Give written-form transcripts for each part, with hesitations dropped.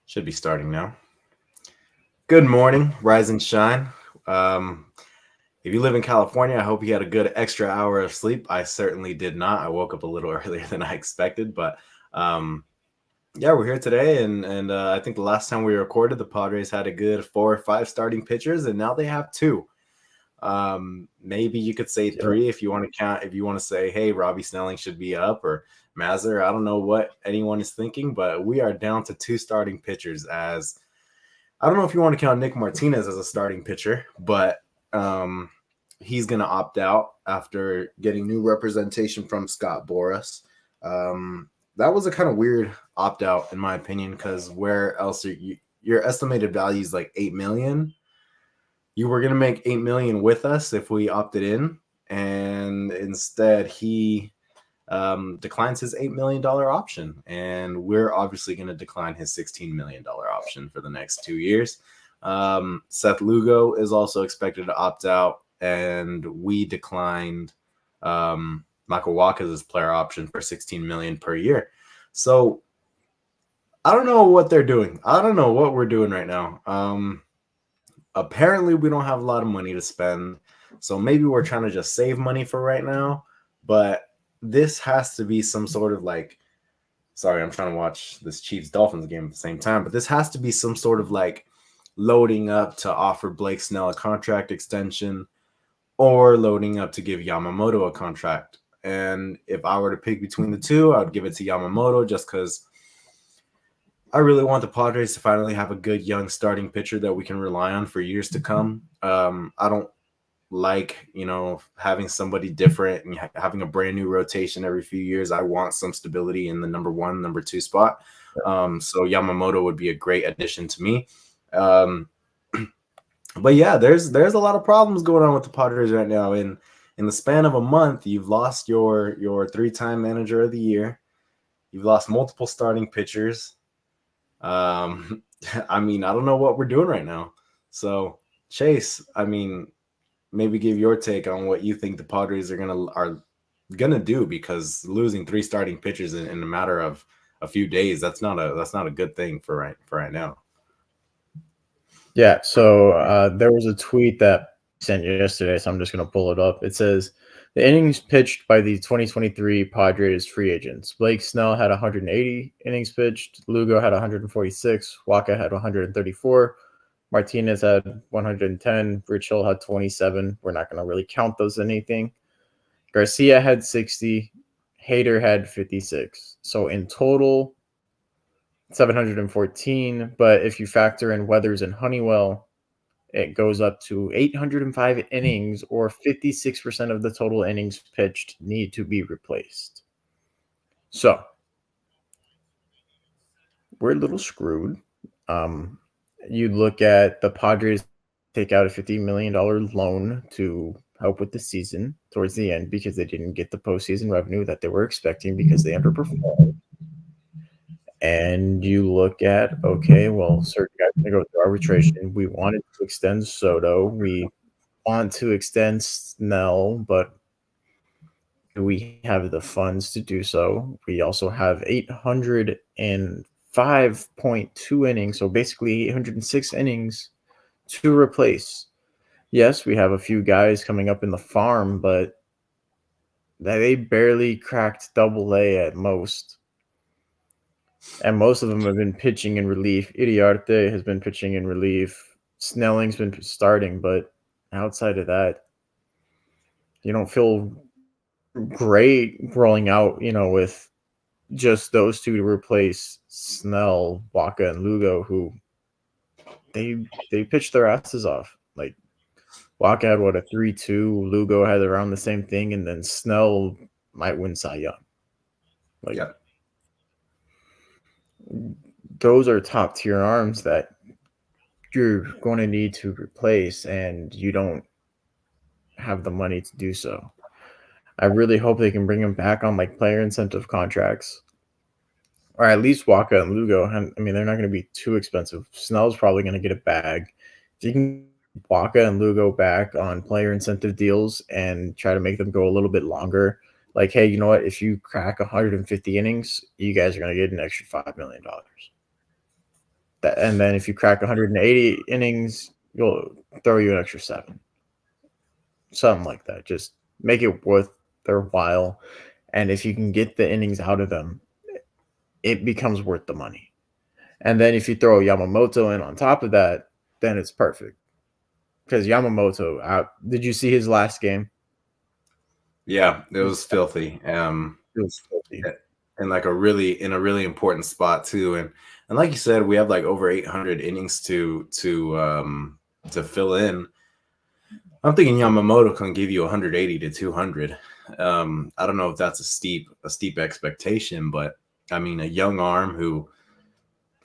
Should be starting now. Good morning, rise and shine. Um, if you live in California, I hope you had a good extra hour of sleep. I certainly did not. I woke up a little earlier than I expected, but um, yeah, we're here today, and I think the last time we recorded, the Padres had a good 4 or 5 starting pitchers, and now they have two. Maybe you could say Yeah. three if you want to count. If you want to say, hey, Robbie Snelling should be up or Mazur. I don't know what anyone is thinking, but we are down to two starting pitchers as I don't know if you want to count Nick Martinez as a starting pitcher, but um, he's going to opt out after getting new representation from Scott Boras. That was a kind of weird opt out, in my opinion, because where else are you? Your estimated value is like 8 million. You were going to make 8 million with us if we opted in, and instead he declines his $8 million option, and we're obviously going to decline his $16 million option for the next 2 years. Seth Lugo is also expected to opt out, and we declined Michael Wacha's player option for $16 million per year. So I don't know what they're doing. I don't know what we're doing right now. Apparently, we don't have a lot of money to spend, so maybe we're trying to just save money for right now. But this has to be some sort of like, sorry, I'm trying to watch this Chiefs Dolphins game at the same time, but this has to be some sort of like loading up to offer Blake Snell a contract extension or loading up to give Yamamoto a contract. And if I were to pick between the two, I would give it to Yamamoto just because I really want the Padres to finally have a good young starting pitcher that we can rely on for years to come. I don't like having somebody different and having a brand new rotation every few years. I want some stability in the number one, number two spot. So Yamamoto would be a great addition to me. But yeah, there's a lot of problems going on with the Padres right now. In the span of a month, you've lost your 3-time manager of the year. You've lost multiple starting pitchers. I mean, I don't know what we're doing right now. So Chase, I mean, maybe give your take on what you think the Padres are gonna do, because losing 3 starting pitchers in a matter of a few days, that's not a good thing for right now. Yeah. So there was a tweet that I sent yesterday, so I'm just going to pull it up. It says the innings pitched by the 2023 Padres free agents. Blake Snell had 180 innings pitched. Lugo had 146. Waka had 134. Martinez had 110. Rich Hill had 27. We're not going to really count those anything. Garcia had 60. Hader had 56. So in total, 714. But if you factor in Weathers and Honeywell, it goes up to 805 innings, or 56% of the total innings pitched need to be replaced. So we're a little screwed. You look at the Padres take out a $50 million loan to help with the season towards the end because they didn't get the postseason revenue that they were expecting because they underperformed. And you look at, okay, well, certain guys are going to go through arbitration. We wanted to extend Soto. We want to extend Snell, but do we have the funds to do so? We also have 805.2 innings, so basically 806 innings to replace. Yes, we have a few guys coming up in the farm, but they barely cracked double-A at most. And most of them have been pitching in relief. Iriarte has been pitching in relief. Snelling's been starting, but outside of that, you don't feel great rolling out, with just those two to replace Snell, Waka, and Lugo, who they pitched their asses off. Like Waka had a 3.2, Lugo had around the same thing, and then Snell might win Cy Young. Yeah. Those are top tier arms that you're going to need to replace, and you don't have the money to do so. I really hope they can bring him back on player incentive contracts, or at least Waka and Lugo. I mean, they're not going to be too expensive. Snell's probably going to get a bag. If you can Waka and Lugo back on player incentive deals and try to make them go a little bit longer, like, hey, you know what? If you crack 150 innings, you guys are going to get an extra $5 million. And then if you crack 180 innings, you'll throw you an extra 7, something like that. Just make it worth their while, and if you can get the innings out of them, it becomes worth the money. And then if you throw Yamamoto in on top of that, then it's perfect. Because Yamamoto, did you see his last game? Yeah, it was filthy. It was filthy. And like in a really important spot too. And like you said, we have like over 800 innings to fill in. I'm thinking Yamamoto can give you 180 to 200. I don't know if that's a steep expectation, but I mean, a young arm who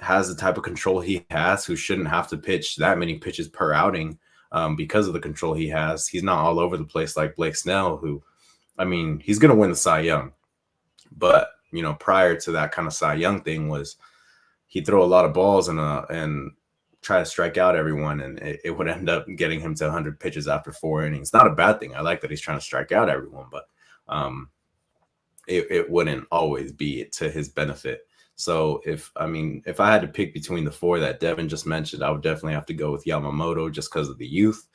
has the type of control he has, who shouldn't have to pitch that many pitches per outing because of the control he has. He's not all over the place like Blake Snell, who, I mean, he's going to win the Cy Young. But, you know, prior to that kind of Cy Young thing was he'd throw a lot of balls and try to strike out everyone, and it would end up getting him to 100 pitches after 4 innings. Not a bad thing. I like that he's trying to strike out everyone, but it wouldn't always be to his benefit. So if I had to pick between the 4 that Devin just mentioned, I would definitely have to go with Yamamoto just because of the youth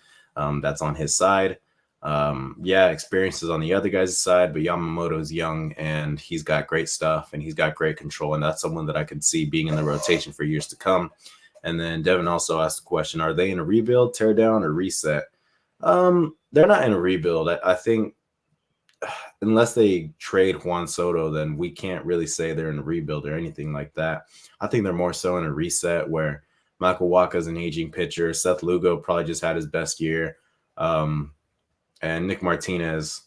that's on his side. Experience is on the other guy's side, but Yamamoto's young and he's got great stuff and he's got great control, and that's someone that I could see being in the rotation for years to come. And then Devin also asked the question, are they in a rebuild, tear down, or reset? They're not in a rebuild. I think unless they trade Juan Soto, then we can't really say they're in a rebuild or anything like that. I think they're more so in a reset where Michael Wacha's an aging pitcher. Seth Lugo probably just had his best year. And Nick Martinez,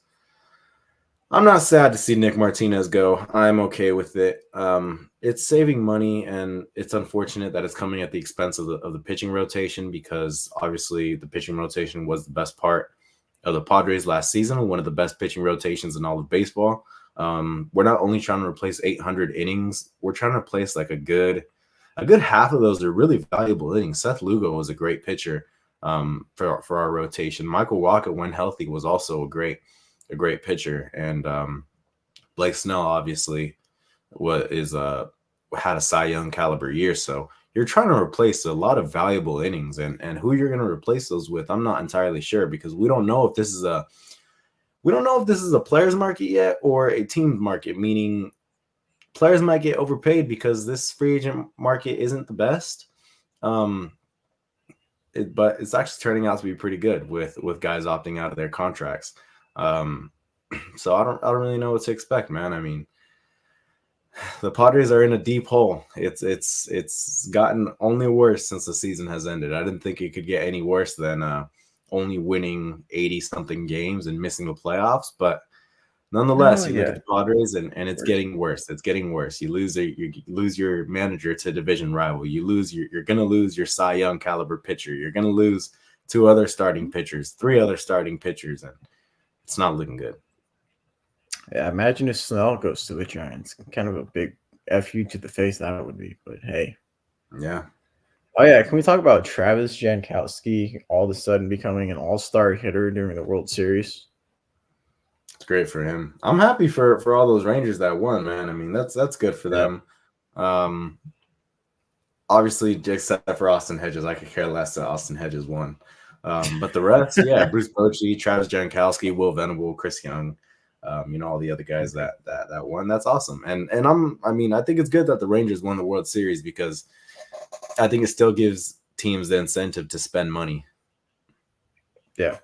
I'm not sad to see Nick Martinez go. I'm okay with it. It's saving money, and it's unfortunate that it's coming at the expense of the pitching rotation, because obviously the pitching rotation was the best part of the Padres last season, one of the best pitching rotations in all of baseball. We're not only trying to replace 800 innings, we're trying to replace like a good half of those are really valuable innings. Seth Lugo was a great pitcher for our rotation. Michael Wacha, when healthy, was also a great pitcher, and Blake Snell obviously had a Cy Young caliber year. So you're trying to replace a lot of valuable innings, and who you're going to replace those with, I'm not entirely sure, because we don't know if this is a players market yet or a team market, meaning players might get overpaid because this free agent market isn't the best. But it's actually turning out to be pretty good with guys opting out of their contracts. So I don't really know what to expect, man. I mean, the Padres are in a deep hole. It's gotten only worse since the season has ended. I didn't think it could get any worse than only winning 80-something games and missing the playoffs. But nonetheless, you look at the Padres and it's getting worse. It's getting worse. You lose your manager to division rival. You're going to lose your Cy Young caliber pitcher. You're going to lose 2 other starting pitchers, 3 other starting pitchers, and it's not looking good. Yeah, imagine if Snell goes to the Giants. Kind of a big FU to the face that would be, but hey. Yeah. Oh, yeah, can we talk about Travis Jankowski all of a sudden becoming an all-star hitter during the World Series? It's great for him. I'm happy for all those Rangers that won, man. I mean, that's good for them. Obviously, except for Austin Hedges, I could care less that Austin Hedges won. But the rest, yeah, Bruce Bochy, Travis Jankowski, Will Venable, Chris Young, all the other guys that won. That's awesome. And I think it's good that the Rangers won the World Series, because I think it still gives teams the incentive to spend money. Yeah.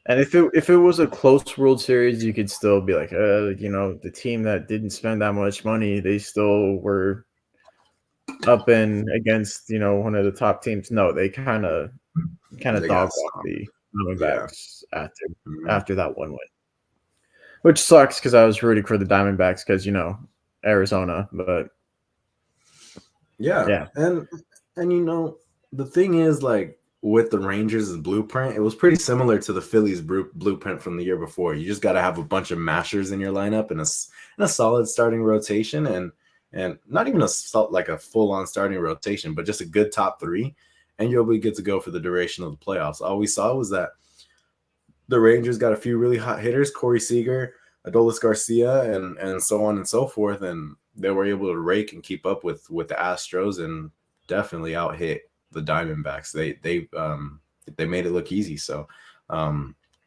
And if it was a close World Series, you could still be like, the team that didn't spend that much money, they still were up and against, one of the top teams. No, they kind of dog walked the Diamondbacks after that one win, which sucks because I was rooting for the Diamondbacks because Arizona, but yeah. And the thing is, like, with the Rangers' blueprint, it was pretty similar to the Phillies' blueprint from the year before. You just got to have a bunch of mashers in your lineup and a solid starting rotation, and not even a full-on starting rotation, but just a good top 3, and you'll be good to go for the duration of the playoffs. All we saw was that the Rangers got a few really hot hitters, Corey Seager, Adolis Garcia, and so on and so forth, and they were able to rake and keep up with the Astros and definitely out hit the Diamondbacks. They made it look easy. So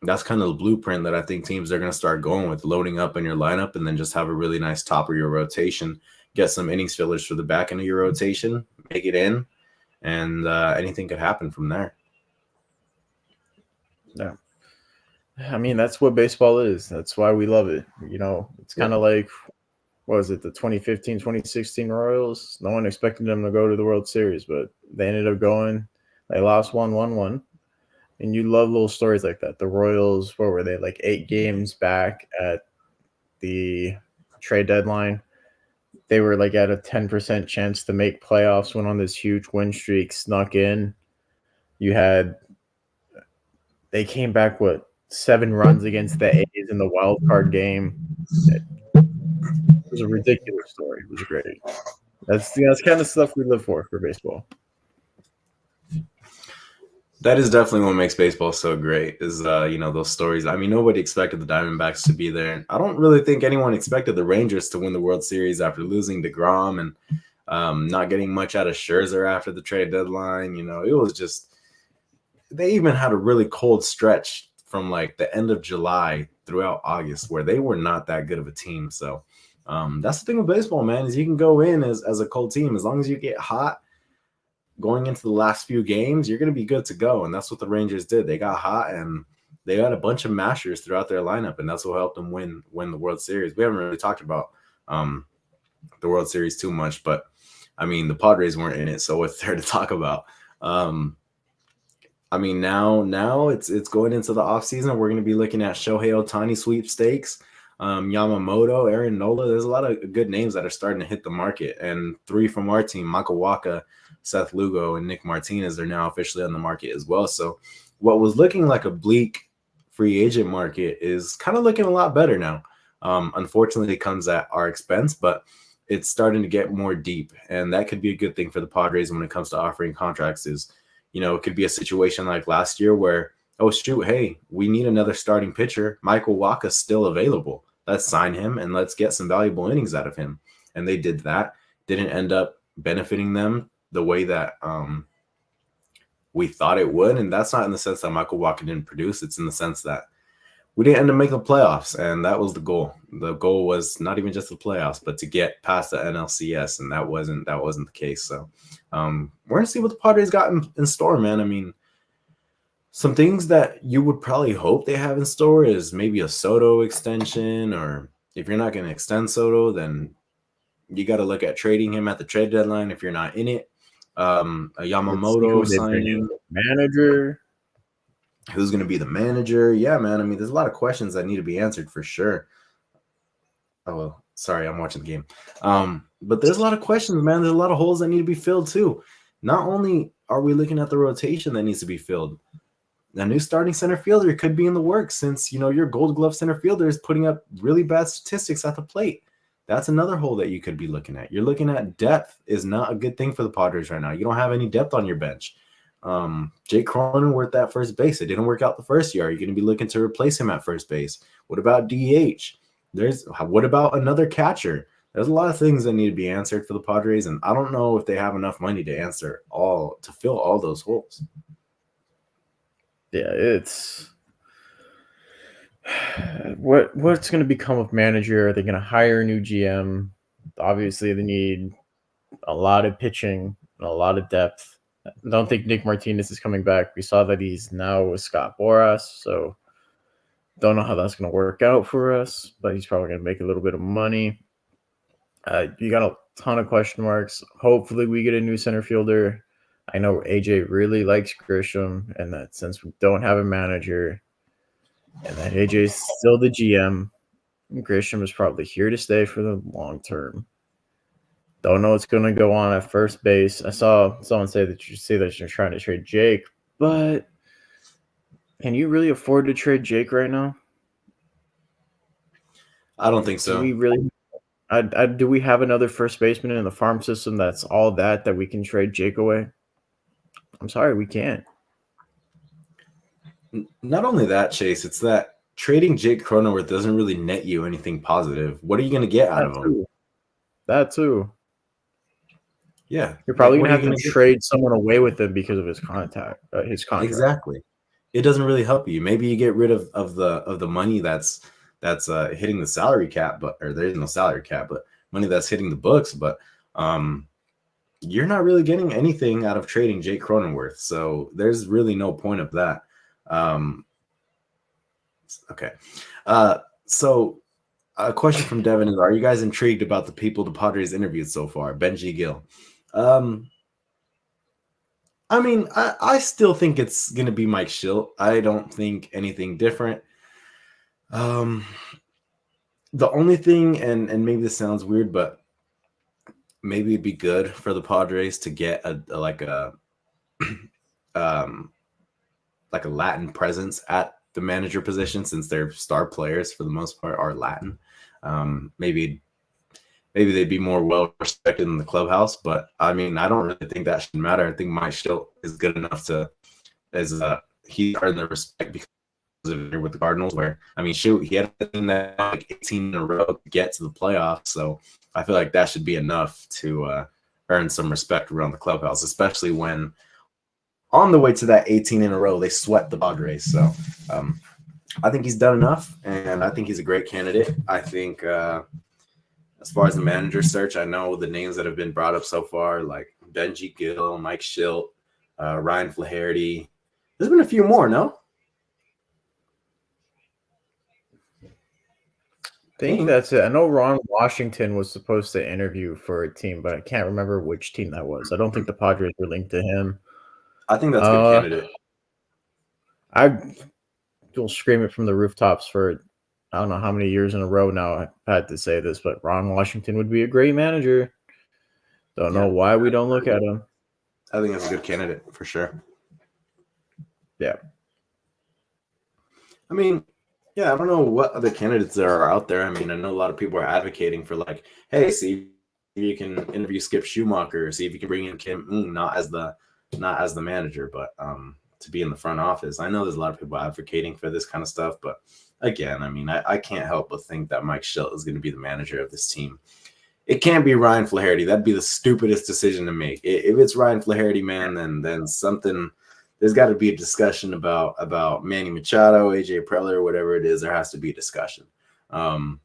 that's kind of the blueprint that I think teams are going to start going with, loading up in your lineup and then just have a really nice top of your rotation, get some innings fillers for the back end of your rotation, make it in, and anything could happen from there. Yeah. I mean, that's what baseball is. That's why we love it. It's kind of like, what was it, the 2015, 2016 Royals? No one expected them to go to the World Series, but they ended up going. They lost 1-1-1. And you love little stories like that. The Royals, what were they, like 8 games back at the trade deadline? They were like at a 10% chance to make playoffs, went on this huge win streak, snuck in. They came back, 7 runs against the A's in the wild card game. It was a ridiculous story. It was great. That's kind of stuff we live for baseball. That is definitely what makes baseball so great is, those stories. I mean, nobody expected the Diamondbacks to be there. I don't really think anyone expected the Rangers to win the World Series after losing DeGrom and not getting much out of Scherzer after the trade deadline. It was just, they even had a really cold stretch from like the end of July throughout August where they were not that good of a team. So that's the thing with baseball, man, is you can go in as a cold team. As long as you get hot going into the last few games, you're going to be good to go. And that's what the Rangers did. They got hot and they had a bunch of mashers throughout their lineup, and that's what helped them win the World Series. We haven't really talked about the World Series too much, but I mean, the Padres weren't in it, so what's there to talk about? I mean, now it's going into the offseason. We're going to be looking at Shohei Ohtani sweepstakes, Yamamoto, Aaron Nola. There's a lot of good names that are starting to hit the market. And 3 from our team, Michael Wacha, Seth Lugo, and Nick Martinez, are now officially on the market as well. So what was looking like a bleak free agent market is kind of looking a lot better now. Unfortunately, it comes at our expense, but it's starting to get more deep. And that could be a good thing for the Padres when it comes to offering contracts is, it could be a situation like last year where, oh, shoot, hey, we need another starting pitcher. Michael Wacha's still available. Let's sign him and let's get some valuable innings out of him. And they did that. Didn't end up benefiting them the way that we thought it would. And that's not in the sense that Michael Wacha didn't produce. It's in the sense that we didn't end up making the playoffs. And that was the goal. The goal was not even just the playoffs, but to get past the NLCS. And that wasn't the case. So we're going to see what the Padres got in store, man. I mean, some things that you would probably hope they have in store is maybe a Soto extension, or if you're not going to extend Soto, then you got to look at trading him at the trade deadline if you're not in it. A Yamamoto signing. Manager. Who's going to be the manager? Yeah, man. I mean, there's a lot of questions that need to be answered for sure. Oh, well, sorry, I'm watching the game. But there's a lot of questions, man. There's a lot of holes that need to be filled too. Not only are we looking at the rotation that needs to be filled, a new starting center fielder could be in the works since, your Gold Glove center fielder is putting up really bad statistics at the plate. That's another hole that you could be looking at. You're looking at depth is not a good thing for the Padres right now. You don't have any depth on your bench. Jake Cronenworth at first base. It didn't work out the first year. Are you going to be looking to replace him at first base? What about DH? What about another catcher? There's a lot of things that need to be answered for the Padres, and I don't know if they have enough money to fill all those holes. Yeah, it's what's going to become of manager? Are they going to hire a new GM? Obviously, they need a lot of pitching and a lot of depth. I don't think Nick Martinez is coming back. We saw that he's now with Scott Boras, so don't know how that's going to work out for us, but he's probably going to make a little bit of money. You got a ton of question marks. Hopefully we get a new center fielder. I know AJ really likes Grisham, and that since we don't have a manager and that AJ is still the GM, Grisham is probably here to stay for the long term. Don't know what's going to go on at first base. I saw someone say that you're trying to trade Jake, but can you really afford to trade Jake right now? I don't think so. Do we really? Do we have another first baseman in the farm system that's all that we can trade Jake away? I'm sorry, we can't. Not only that, Chase, it's that trading Jake Cronenworth doesn't really net you anything positive. What are you going to get out of him? That too. Yeah, You're like probably what gonna are you have to going to do? trade someone away with him because of his contract. Exactly. It doesn't really help you. Maybe you get rid of the money that's hitting the salary cap, but or there's no salary cap, but money that's hitting the books. But um, you're not really getting anything out of trading Jake Cronenworth, so there's really no point of that. Um, okay, so a question from Devin is: are you guys intrigued about the people the Padres interviewed so far? Benji Gill. Um, I mean, I still think it's gonna be Mike Schilt. I don't think anything different. Um, the only thing, and maybe this sounds weird, but maybe it'd be good for the Padres to get um like a Latin presence at the manager position, since their star players for the most part are Latin. Maybe they'd be more well respected in the clubhouse, but I mean, I don't really think that should matter. I think Mike Schilt is good enough to as he earned the respect because with the Cardinals, where I mean, shoot, he had a team that like 18 in a row to get to the playoffs. So I feel like that should be enough to earn some respect around the clubhouse, especially when on the way to that 18 in a row, they swept the Padres. So I think he's done enough, and I think he's a great candidate. I think as far as the manager search, I know the names that have been brought up so far, like Benji Gill, Mike Schilt, Ryan Flaherty. There's been a few more, no? I think that's it. I know Ron Washington was supposed to interview for a team, but I can't remember which team that was. I don't think the Padres were linked to him. I think that's a good candidate. I will scream it from the rooftops for I don't know how many years in a row now I've had to say this, but Ron Washington would be a great manager. Don't know why we don't look at him. I think that's a good candidate for sure. Yeah. I mean, yeah, I don't know what other candidates there are out there. I mean, I know a lot of people are advocating for like, hey, see if you can interview Skip Schumacher, see if you can bring in Kim Ng, not as the manager, but to be in the front office. I know there's a lot of people advocating for this kind of stuff, but again, I mean, I can't help but think that Mike Schilt is going to be the manager of this team. It can't be Ryan Flaherty. That'd be the stupidest decision to make. If it's Ryan Flaherty, man, then something. There's got to be a discussion about Manny Machado, AJ Preller, whatever it is. There has to be a discussion. But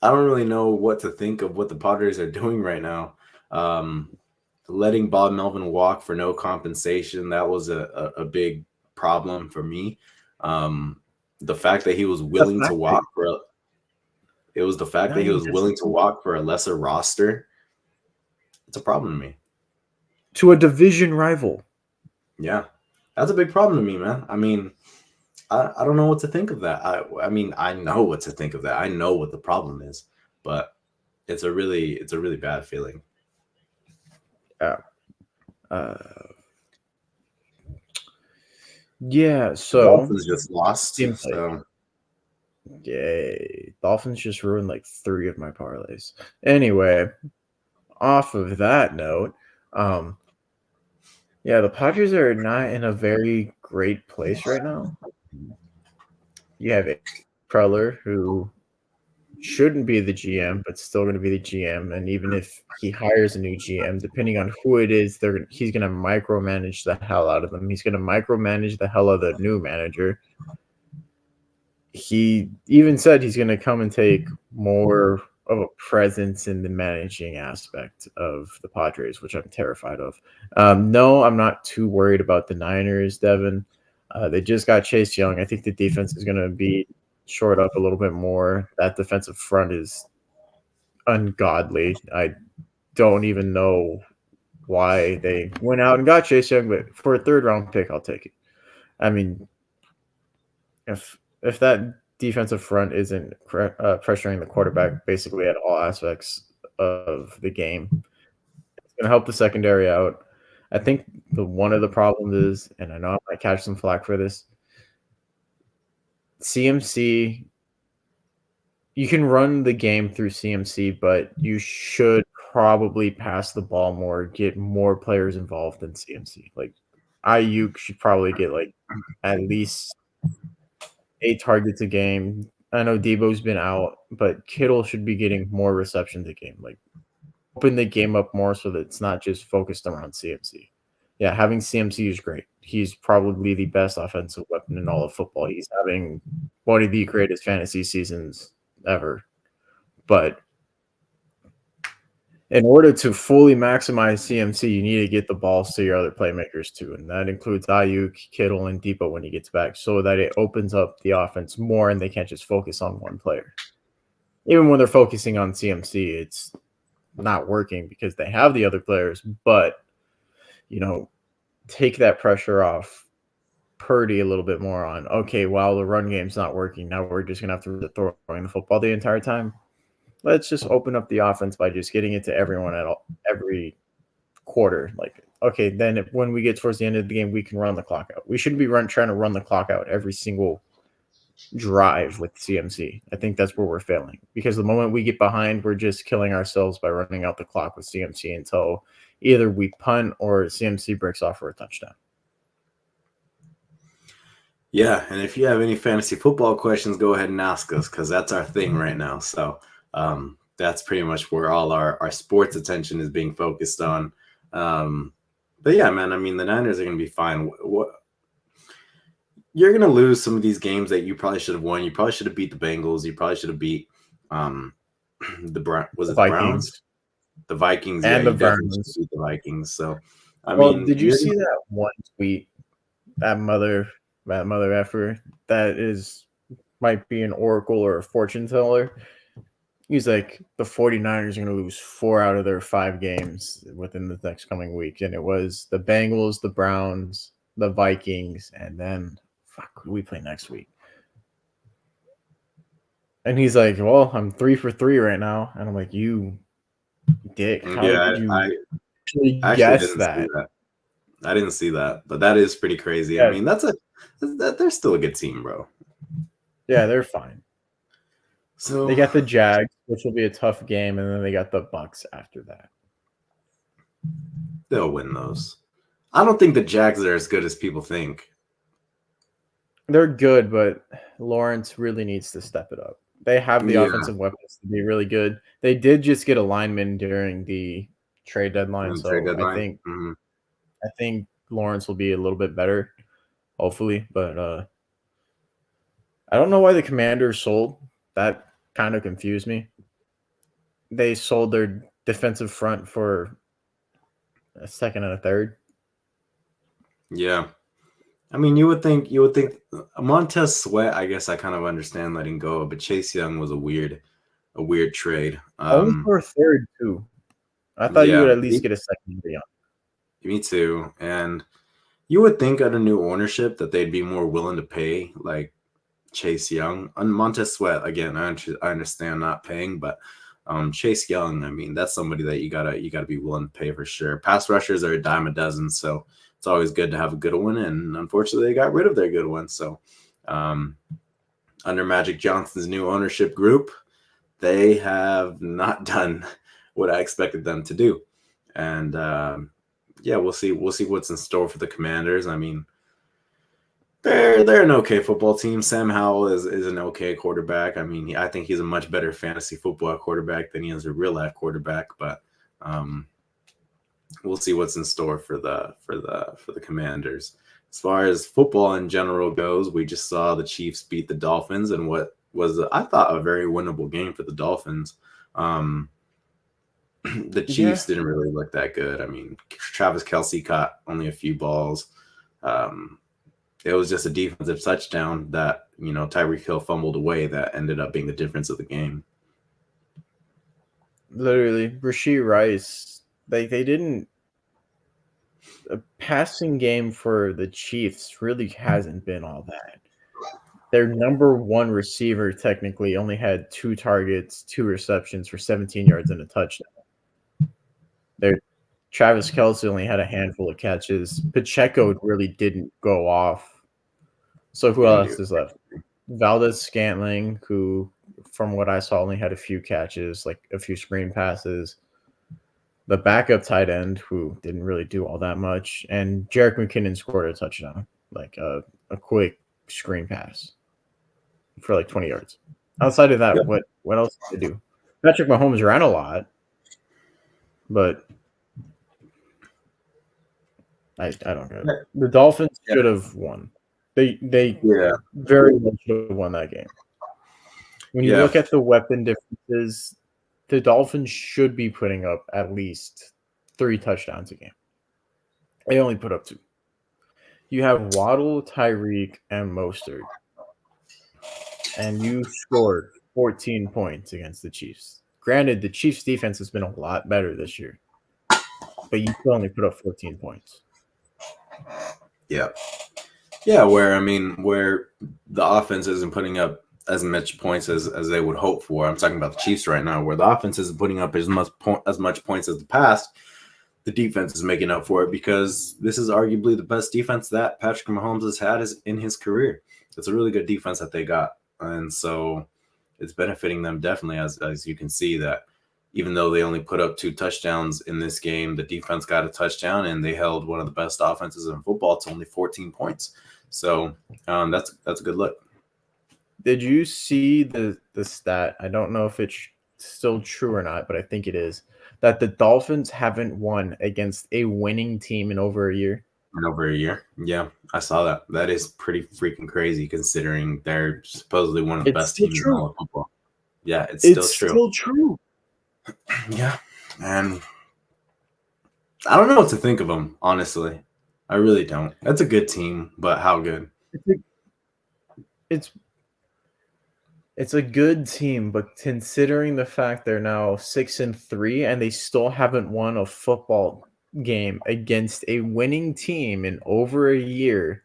I don't really know what to think of what the Padres are doing right now. Letting Bob Melvin walk for no compensation, that was a big problem for me. The fact that he was willing to walk for it was the fact that he was willing to walk for a lesser roster. It's a problem to me. To a division rival. Yeah, that's a big problem to me, man. I mean, I don't know what to think of that. I mean, I know what to think of that. I know what the problem is, but it's a really bad feeling. Yeah, so Dolphins just lost. So yay. Dolphins just ruined like 3 of my parlays. Anyway, off of that note, yeah, the Padres are not in a very great place right now. You have Preller, who shouldn't be the GM, but still going to be the GM. And even if he hires a new GM, depending on who it is, he's going to micromanage the hell out of them. He's going to micromanage the hell out of the new manager. He even said he's going to come and take more of a presence in the managing aspect of the Padres, which I'm terrified of. No, I'm not too worried about the Niners, Devin. They just got Chase Young. I think the defense is going to be shored up a little bit more. That defensive front is ungodly. I don't even know why they went out and got Chase Young, but for a 3rd-round pick, I'll take it. I mean, if that defensive front isn't pressuring the quarterback basically at all aspects of the game, it's going to help the secondary out. I think one of the problems is, and I know I might catch some flack for this, CMC, you can run the game through CMC, but you should probably pass the ball more, get more players involved in CMC. Like Ayuk should probably get like at least 8 targets a game. I know Debo's been out, but Kittle should be getting more receptions a game. Like, open the game up more so that it's not just focused around CMC. Yeah, having CMC is great. He's probably the best offensive weapon in all of football. He's having one of the greatest fantasy seasons ever. But in order to fully maximize CMC, you need to get the balls to your other playmakers too. And that includes Ayuk, Kittle, and Depot when he gets back, so that it opens up the offense more and they can't just focus on one player. Even when they're focusing on CMC, it's not working because they have the other players, but take that pressure off Purdy a little bit more on, okay, while the run game's not working, now we're just gonna have to throwing the football the entire time. Let's just open up the offense by just getting it to everyone every quarter. Like, okay, then when we get towards the end of the game, we can run the clock out. We shouldn't be trying to run the clock out every single drive with CMC. I think that's where we're failing, because the moment we get behind, we're just killing ourselves by running out the clock with CMC until either we punt or CMC breaks off for a touchdown. Yeah, and if you have any fantasy football questions, go ahead and ask us, because that's our thing right now. So that's pretty much where all our sports attention is being focused on. But yeah, man, I mean, the Niners are going to be fine. You're going to lose some of these games that you probably should have won. You probably should have beat the Bengals. You probably should have beat the Browns? The Vikings. And yeah, the Browns. Beat the Vikings. So, I well, mean, did you see that one tweet? That mother effer that might be an oracle or a fortune teller. He's like, the 49ers are going to lose 4 out of their 5 games within the next coming week. And it was the Bengals, the Browns, the Vikings, and then, who we play next week? And he's like, well, I'm 3 for 3 right now. And I'm like, you dick. How did you I guess that? I didn't see that, but that is pretty crazy. Yeah. I mean, they're still a good team, bro. Yeah, they're fine. So they got the Jags, which will be a tough game, and then they got the Bucks after that. They'll win those. I don't think the Jags are as good as people think. They're good, but Lawrence really needs to step it up. They have the offensive weapons to be really good. They did just get a lineman during the trade deadline, I think Lawrence will be a little bit better, hopefully. But I don't know why the Commanders sold. That kind of confused me. They sold their defensive front for a second and a third. Yeah. I mean, you would think Montez Sweat, I guess I kind of understand letting go, but Chase Young was a weird trade. Only for a third too. I thought you would at least get a second Young. Me too. And you would think under new ownership that they'd be more willing to pay like Chase Young. On Montez Sweat, again, I understand not paying, but Chase Young, I mean, that's somebody that you gotta be willing to pay for sure. Pass rushers are a dime a dozen, so it's always good to have a good one. And unfortunately, they got rid of their good one. So under Magic Johnson's new ownership group, they have not done what I expected them to do. And yeah, we'll see what's in store for the Commanders. I mean, they're an okay football team. Sam Howell is an okay quarterback. I mean, I think he's a much better fantasy football quarterback than he is a real life quarterback. But we'll see what's in store for the Commanders. As far as football in general goes, we just saw the Chiefs beat the Dolphins in what was, I thought, a very winnable game for the Dolphins. The Chiefs didn't really look that good. I mean, Travis Kelce caught only a few balls. It was just a defensive touchdown that, Tyreek Hill fumbled away that ended up being the difference of the game. Literally, Rashee Rice, they didn't. A passing game for the Chiefs really hasn't been all that. Their number one receiver technically only had 2 targets, 2 receptions for 17 yards and a touchdown. Travis Kelce only had a handful of catches. Pacheco really didn't go off. So who else is left? Valdez-Scantling, who, from what I saw, only had a few catches, like a few screen passes. The backup tight end, who didn't really do all that much. And Jerick McKinnon scored a touchdown, like a quick screen pass for like 20 yards. Outside of that, Yep. what else did they do? Patrick Mahomes ran a lot, but I don't get it. The Dolphins Yeah. should have won. They Yeah. very much should have won that game. When you Yeah. look at the weapon differences, the Dolphins should be putting up at least 3 touchdowns a game. They only put up 2. You have Waddle, Tyreek, and Mostert, and you scored 14 points against the Chiefs. Granted, the Chiefs' defense has been a lot better this year, but you still only put up 14 points. Yeah. Yeah, where the offense isn't putting up as much points as they would hope for. I'm talking about the Chiefs right now, where the offense isn't putting up as much points as the past. The defense is making up for it because this is arguably the best defense that Patrick Mahomes has had in his career. It's a really good defense that they got, and so it's benefiting them definitely. As you can see that even though they only put up 2 touchdowns in this game, the defense got a touchdown and they held one of the best offenses in football to only 14 points. So that's a good look. Did you see the stat? I don't know if it's still true or not, but I think it is that the Dolphins haven't won against a winning team in over a year. In over a year. Yeah, I saw that. That is pretty freaking crazy considering they're supposedly one of the It's best still teams in true. all of football. Yeah, it's It's still true. still true. Yeah, and I don't know what to think of them, honestly. I really don't. That's a good team, but how good? It's it's a good team, but considering the fact they're now 6-3 and they still haven't won a football game against a winning team in over a year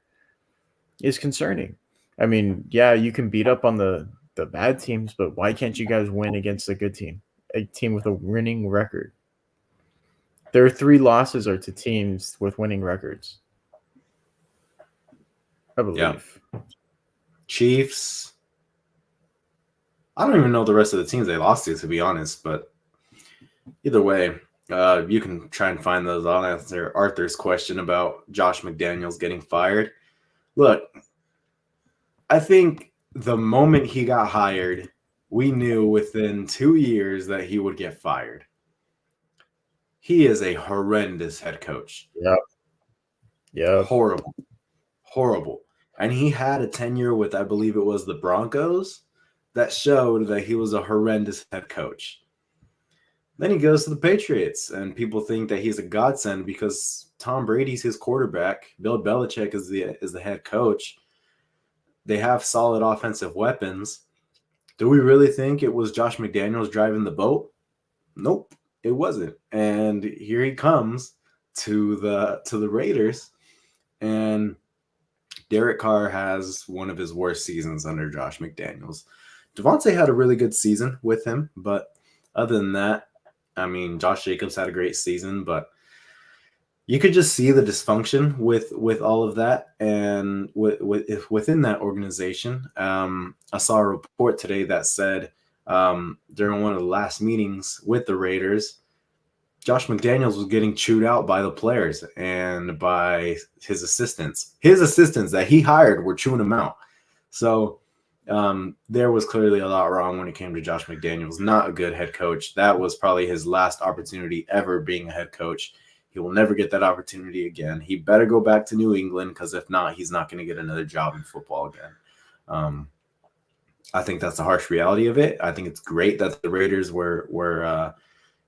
is concerning. I mean, yeah, you can beat up on the bad teams, but why can't you guys win against a good team, a team with a winning record? Their 3 losses are to teams with winning records, I believe. Yeah. Chiefs. I don't even know the rest of the teams they lost to be honest, but either way, you can try and find those. I'll answer Arthur's question about Josh McDaniels getting fired. Look, I think the moment he got hired, we knew within 2 years that he would get fired. He is a horrendous head coach. Yeah. Horrible. Horrible. And he had a tenure with, I believe it was the Broncos, that showed that he was a horrendous head coach. Then he goes to the Patriots, and people think that he's a godsend because Tom Brady's his quarterback. Bill Belichick is the head coach. They have solid offensive weapons. Do we really think it was Josh McDaniels driving the boat? Nope, it wasn't. And here he comes to the Raiders, and Derek Carr has one of his worst seasons under Josh McDaniels. Devontae had a really good season with him, but other than that, I mean, Josh Jacobs had a great season, but you could just see the dysfunction with all of that, and within that organization. I saw a report today that said during one of the last meetings with the Raiders, Josh McDaniels was getting chewed out by the players and by his assistants. His assistants that he hired were chewing him out. So there was clearly a lot wrong when it came to Josh McDaniels. Not a good head coach. That was probably his last opportunity ever being a head coach. He will never get that opportunity again. He better go back to New England, because if not, he's not going to get another job in football again. I think that's the harsh reality of it. I think it's great that the Raiders were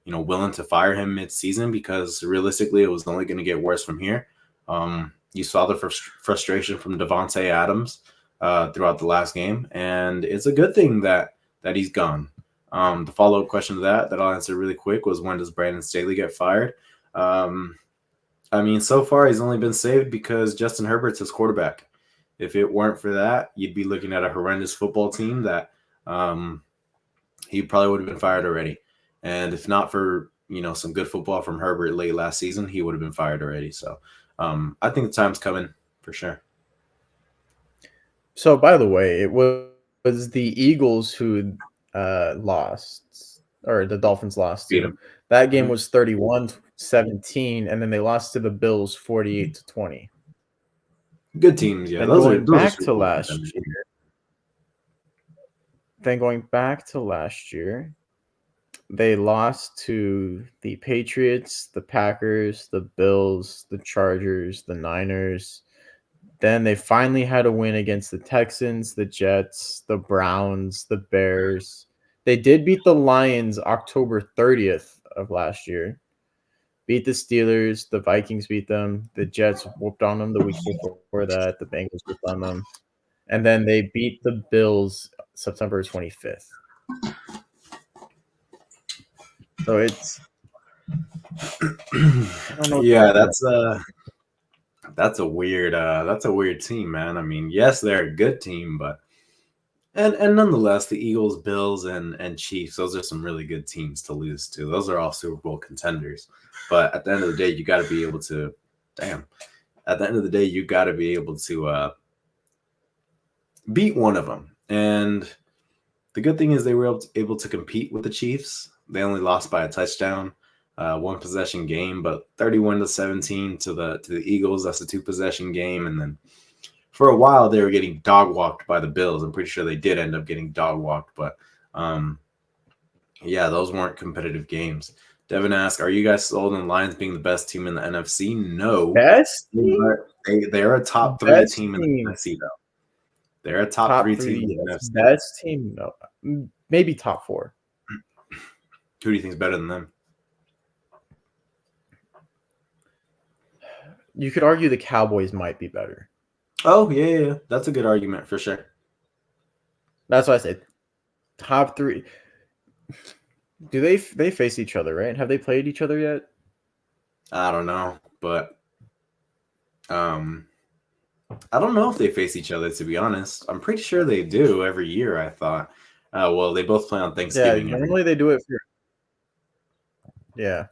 willing to fire him mid-season, because realistically, it was only going to get worse from here. You saw the frustration from Davante Adams throughout the last game, and it's a good thing that he's gone. The follow-up question to that I'll answer really quick was, when does Brandon Staley get fired? I mean, so far he's only been saved because Justin Herbert's his quarterback. If it weren't for that, you'd be looking at a horrendous football team that he probably would have been fired already. And if not for, some good football from Herbert late last season, he would have been fired already. So I think the time's coming for sure. So, by the way, it was the Eagles who lost, or the Dolphins lost Beat to. him. That game was 31-17, and then they lost to the Bills 48-20. Good teams, yeah. And Those going are back Super to Bowl last contenders. year, then going back to last year, they lost to the Patriots, the Packers, the Bills, the Chargers, the Niners. Then they finally had a win against the Texans, the Jets, the Browns, the Bears. They did beat the Lions October 30th of last year. Beat the Steelers, the Vikings beat them, the Jets whooped on them the week before that, the Bengals whooped on them. And then they beat the Bills September 25th. So it's I don't know. Yeah, that's a weird team, man. I mean, yes, they're a good team, but and nonetheless, the Eagles, Bills, and Chiefs, those are some really good teams to lose to. Those are all Super Bowl contenders. But at the end of the day, you got to be able to. Damn. At the end of the day, you got to be able to beat one of them. And the good thing is they were able to compete with the Chiefs. They only lost by a touchdown, one possession game, but 31-17 to the Eagles. That's a 2-possession game, and then for a while they were getting dog walked by the Bills. I'm pretty sure they did end up getting dog walked, but yeah, those weren't competitive games. Devin asked, "Are you guys sold on Lions being the best team in the NFC?" No, Best they're a top 3 team in the NFC though. They're a top 3 team in the NFC. Best team, no, maybe top 4. Who do you think is better than them? You could argue the Cowboys might be better. Oh, yeah. That's a good argument for sure. That's why I said top 3. Do they face each other, right? Have they played each other yet? I don't know, but I don't know if they face each other, to be honest. I'm pretty sure they do every year, I thought. Well, they both play on Thanksgiving. Yeah, normally they do it for. Yeah.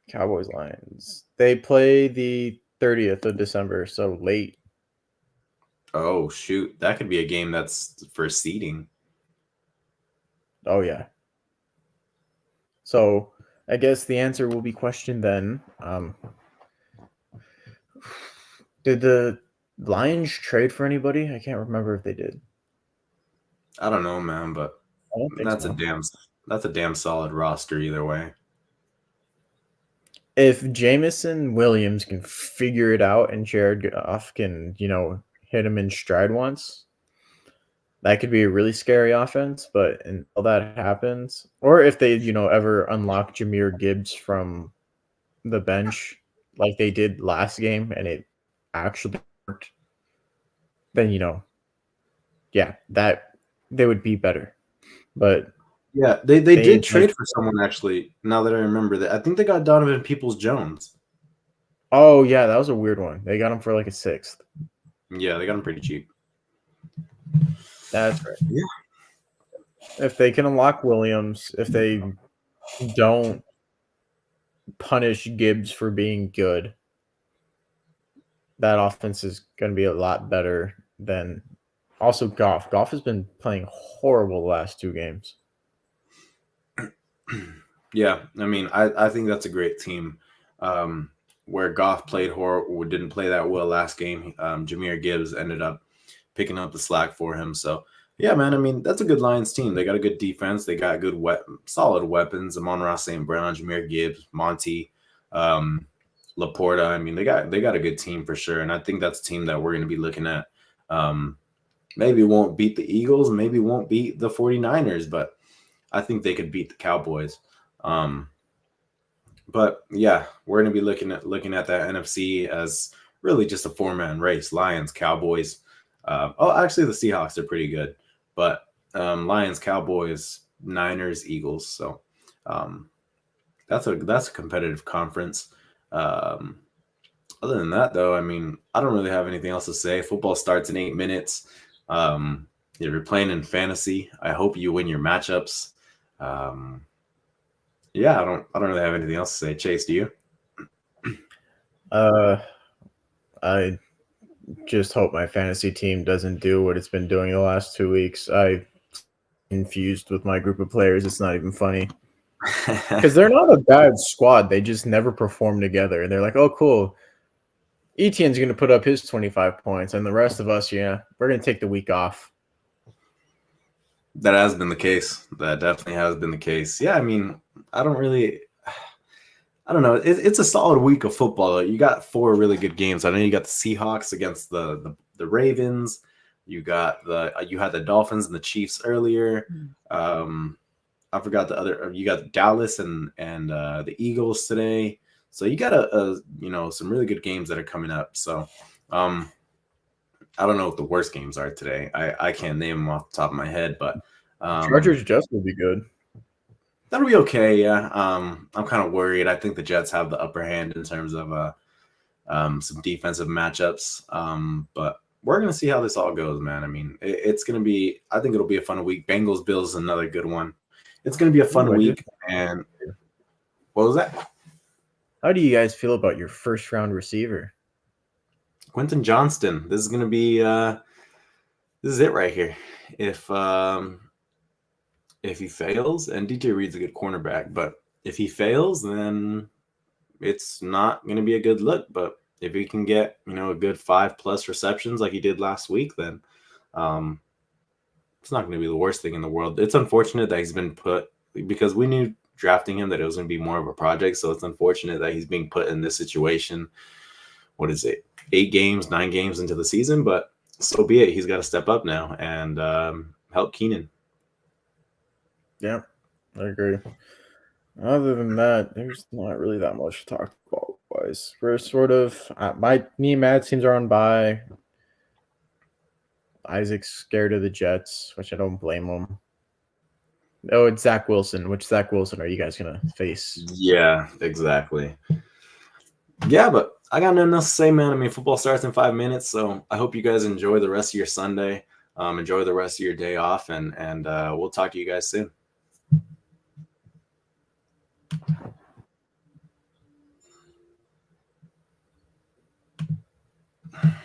Cowboys Lions. They play the 30th of December, so late. Oh, shoot. That could be a game that's for seeding. Oh, yeah. So I guess the answer will be questioned then. Did the Lions trade for anybody? I can't remember if they did. I don't know, man, but I don't think that's a damn solid roster either way. If Jameson Williams can figure it out and Jared Goff can, hit him in stride once, that could be a really scary offense. But until that happens, or if they, ever unlock Jahmyr Gibbs from the bench like they did last game and it actually worked, then, yeah, that they would be better. But yeah, they did trade for someone, actually, now that I remember that. I think they got Donovan Peoples-Jones. Oh, yeah, that was a weird one. They got him for like a 6th. Yeah, they got him pretty cheap. That's right. Yeah. If they can unlock Williams, if they don't punish Gibbs for being good, that offense is going to be a lot better than also Goff. Goff has been playing horrible the last 2 games. Yeah, I mean, I think that's a great team. Where Goff played horrible, didn't play that well last game. Jahmyr Gibbs ended up picking up the slack for him. So, yeah, man, I mean, that's a good Lions team. They got a good defense. They got good, solid weapons. Amon-Ra St. Brown, Jahmyr Gibbs, Monty, Laporta. I mean, they got a good team for sure. And I think that's a team that we're going to be looking at. Maybe won't beat the Eagles, maybe won't beat the 49ers, but I think they could beat the Cowboys. But yeah, we're going to be looking at that NFC as really just a 4-man race. Lions, Cowboys. Actually, the Seahawks are pretty good, but Lions, Cowboys, Niners, Eagles. So that's a competitive conference. Other than that, though, I mean, I don't really have anything else to say. Football starts in 8 minutes. If you're playing in fantasy, I hope you win your matchups. Yeah, I don't really have anything else to say. Chase, do you? I just hope my fantasy team doesn't do what it's been doing the last 2 weeks. I'm confused with my group of players. It's not even funny. Because they're not a bad squad. They just never perform together. And they're like, oh, cool. Etienne's going to put up his 25 points. And the rest of us, we're going to take the week off. That has been the case. That definitely has been the case. Yeah, I mean, I don't really. I don't know. It's a solid week of football. You got four really good games. I know you got the Seahawks against the Ravens. You had the Dolphins and the Chiefs earlier. Um, I forgot the other. You got Dallas and the Eagles today. So you got some really good games that are coming up. So um, I don't know what the worst games are today. I can't name them off the top of my head, but um, Chargers Jets will be good. that'll be okay. Yeah. I'm kind of worried. I think the Jets have the upper hand in terms of some defensive matchups. But we're gonna see how this all goes, man. I mean, it's gonna be. I think it'll be a fun week. Bengals Bills is another good one. It's gonna be a fun Ooh, I did. week. And what was that? How do you guys feel about your first round receiver? Quentin Johnston. This is gonna be. This is it right here. If he fails, and DJ Reed's a good cornerback, but if he fails, then it's not going to be a good look. But if he can get, a good 5+ receptions like he did last week, then um, it's not going to be the worst thing in the world. It's unfortunate that he's been put, because we knew drafting him that it was going to be more of a project. So it's unfortunate that he's being put in this situation. What is it? 8 games, 9 games into the season, but so be it. He's got to step up now and help Keenan. Yeah, I agree. Other than that, there's not really that much to talk about. Wise, we're sort of me and Matt teams are on bye. Isaac's scared of the Jets, which I don't blame him. Oh, it's Zach Wilson. Which Zach Wilson are you guys gonna face? Yeah, exactly. Yeah, but I got nothing else to say, man. I mean, football starts in 5 minutes, so I hope you guys enjoy the rest of your Sunday. Enjoy the rest of your day off, and we'll talk to you guys soon.